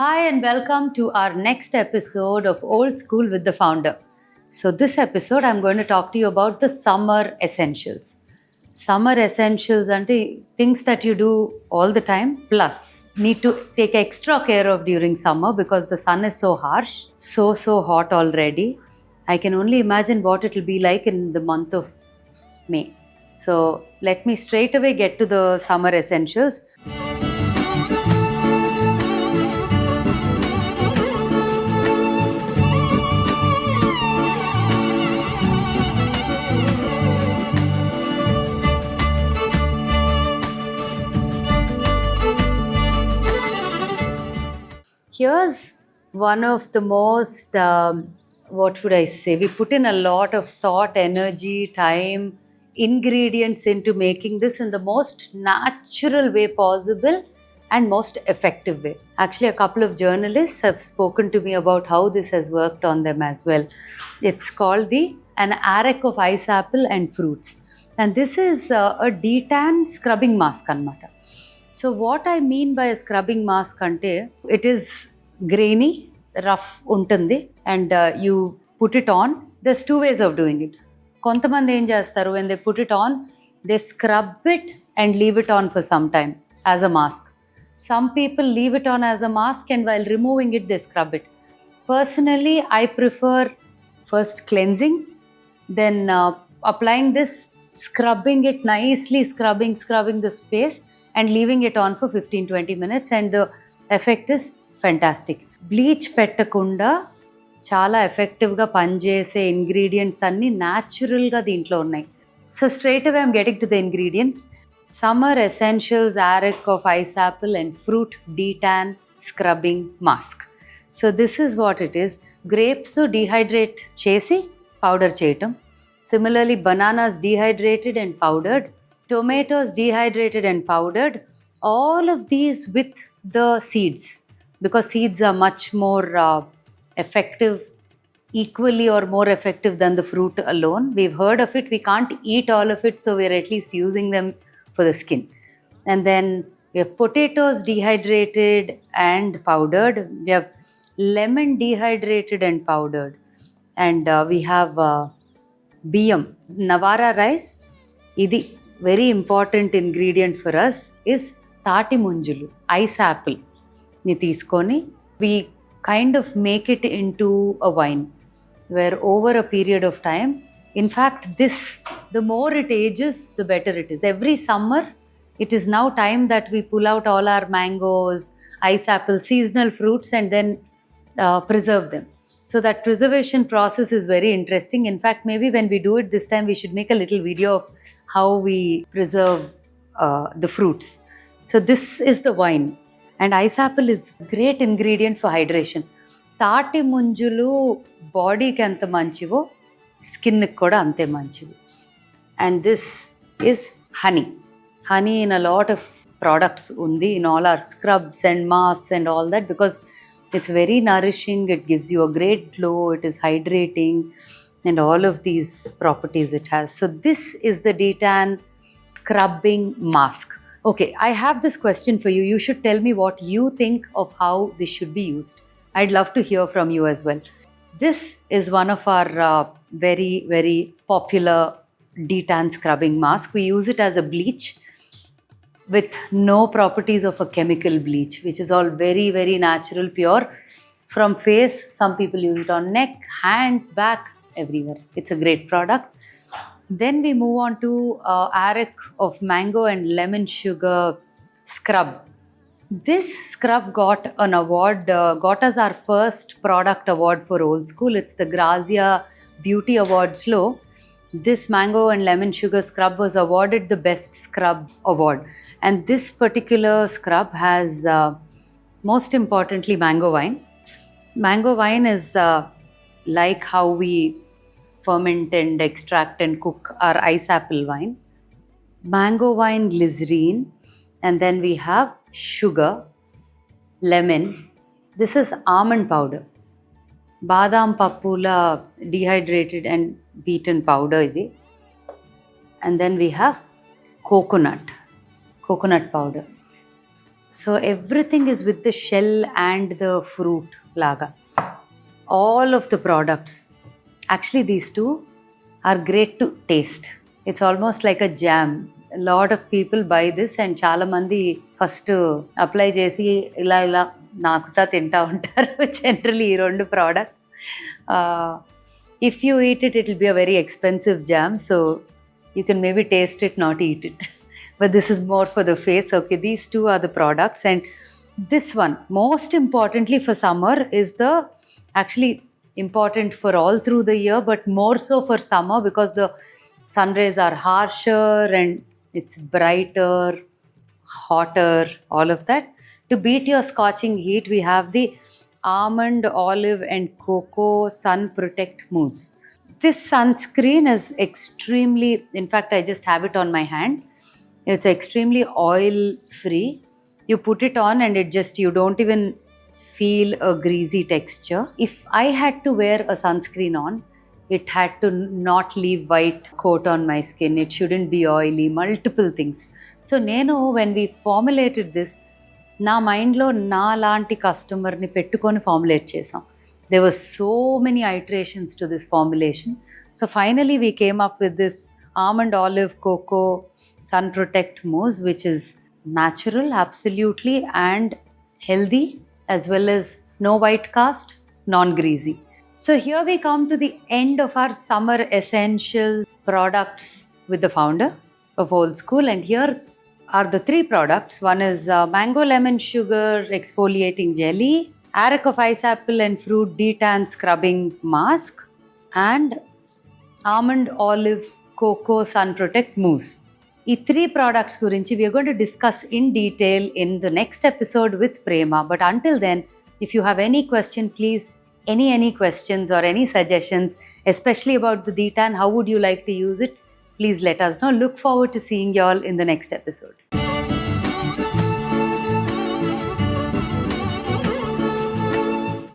Hi, and welcome to our next episode of Old School with the Founder. So, this episode, I'm going to talk to you about the summer essentials. Summer essentials ante things that you do all the time, plus need to take extra care of during summer because the sun is so harsh, so hot already. I can only imagine what it will be like in the month of May. So, let me straight away get to the summer essentials. Here's one of the most, what would I say? We put in a lot of thought, energy, time, ingredients into making this in the most natural way possible and most effective way. Actually, a couple of journalists have spoken to me about how this has worked on them as well. It's called an arrack of ice apple and fruits. And this is a detan scrubbing mask anamata. So what I mean by a scrubbing mask ante, it is grainy, rough ఉంటుంది and you put it on. There's two ways of doing it. కొంతమంది ఏం చేస్తారు, when they put it on, they scrub it and leave it on for some time as a mask. Some people leave it on as a mask and while removing it, they scrub it. Personally, I prefer first cleansing, then applying this, scrubbing it nicely, scrubbing this face and leaving it on for 15-20 minutes, and the effect is fantastic. Bleach పెట్టకుండా చాలా ఎఫెక్టివ్గా పనిచేసే ingredients అన్నీ న్యాచురల్గా దీంట్లో ఉన్నాయి. So straight away I'm getting to the ingredients. Summer essentials arrack of ice apple and fruit detan scrubbing mask. So this is what it is. Grapes dehydrate చేసి powder చేయటం. Similarly, bananas dehydrated and powdered, tomatoes dehydrated and powdered, all of these with the seeds, because seeds are much more effective, equally or more effective than the fruit alone. We've heard of it, we can't eat all of it, so we're at least using them for the skin. And then we have potatoes dehydrated and powdered, we have lemon dehydrated and powdered, and we have biyyam, Navara rice. ఇది very important ingredient for us is tati munjulu, ice యాపిల్ని తీసుకొని we kind of make it into a wine where over a period of time. In fact this, the more it ages the better it is. Every summer it is now time that we pull out all our mangoes, ice apple, seasonal fruits, and then preserve them. So that preservation process is very interesting. In fact, maybe when we do it this time, we should make a little video of how we preserve the fruits. So this is the wine. And ice apple is a great ingredient for hydration. తాటి ముంజులు బాడీకి ఎంత మంచివో స్కిన్కి కూడా అంతే మంచివి. And this is honey. Honey in a lot of products undi, in all our scrubs and masks and all that, because it's very nourishing, it gives you a great glow, it is hydrating, and all of these properties it has. So this is the detan scrubbing mask. Okay, I have this question for you. You should tell me what you think of how this should be used. I'd love to hear from you as well. This is one of our very popular detan scrubbing mask. We use it as a bleach with no properties of a chemical bleach, which is all very natural, pure. From face, some people use it on neck, hands, back, everywhere. It's a great product. Then we move on to arrack of mango and lemon sugar scrub. This scrub got an award, got us our first product award for Old School. It's the Grazia Beauty Awards lo. This mango and lemon sugar scrub was awarded the best scrub award. And this particular scrub has, most importantly, mango wine. Mango wine is like how we ferment and extract and cook our ice apple wine. Mango wine, glycerine, and then we have sugar, lemon. This is almond powder. Badam pappula dehydrated and beaten powder idi. And then we have coconut powder. So everything is with the shell and the fruit laga. All of the products. Actually, these two are great to taste. It's almost like a jam. A lot of people buy this and చాలా మంది first apply చేసి ఇలా నాకుతా తింటా ఉంటారు generally ఈ రెండు products. If you eat it will be a very expensive jam, so you can maybe taste it, not eat it. But this is more for the face. Okay, these two are the products. And this one, most importantly for summer, is the actually important for all through the year, but more so for summer because the sun rays are harsher and it's brighter, hotter, all of that. To beat your scorching heat, we have the almond, olive, and cocoa sun protect mousse. This sunscreen is extremely, in fact, I just have it on my hand. It's extremely oil free. You put it on and it just, you don't even feel a greasy texture. If I had to wear a sunscreen on, it had to not leave white coat on my skin. It shouldn't be oily, multiple things. So నేను when we formulated this, నా మైండ్లో నా లాంటి కస్టమర్ని పెట్టుకొని formulate చేసాం. There were so many iterations to this formulation. So finally we came up with this almond, olive, cocoa sun protect mousse, which is natural absolutely and healthy, as well as no white cast, non greasy. So here we come to the end of our summer essential products with the founder of Old School, and here are the three products. One is mango lemon sugar exfoliating jelly, arrack of ice apple and fruit detan scrubbing mask, and almond, olive, cocoa sun protect mousse. ఈ three products గురించి we are going to discuss in detail in the next episode with Prema. But until then, if you have any question, please any questions or any suggestions, especially about the detan, how would you like to use it, please let us know. Look forward to seeing you all in the next episode.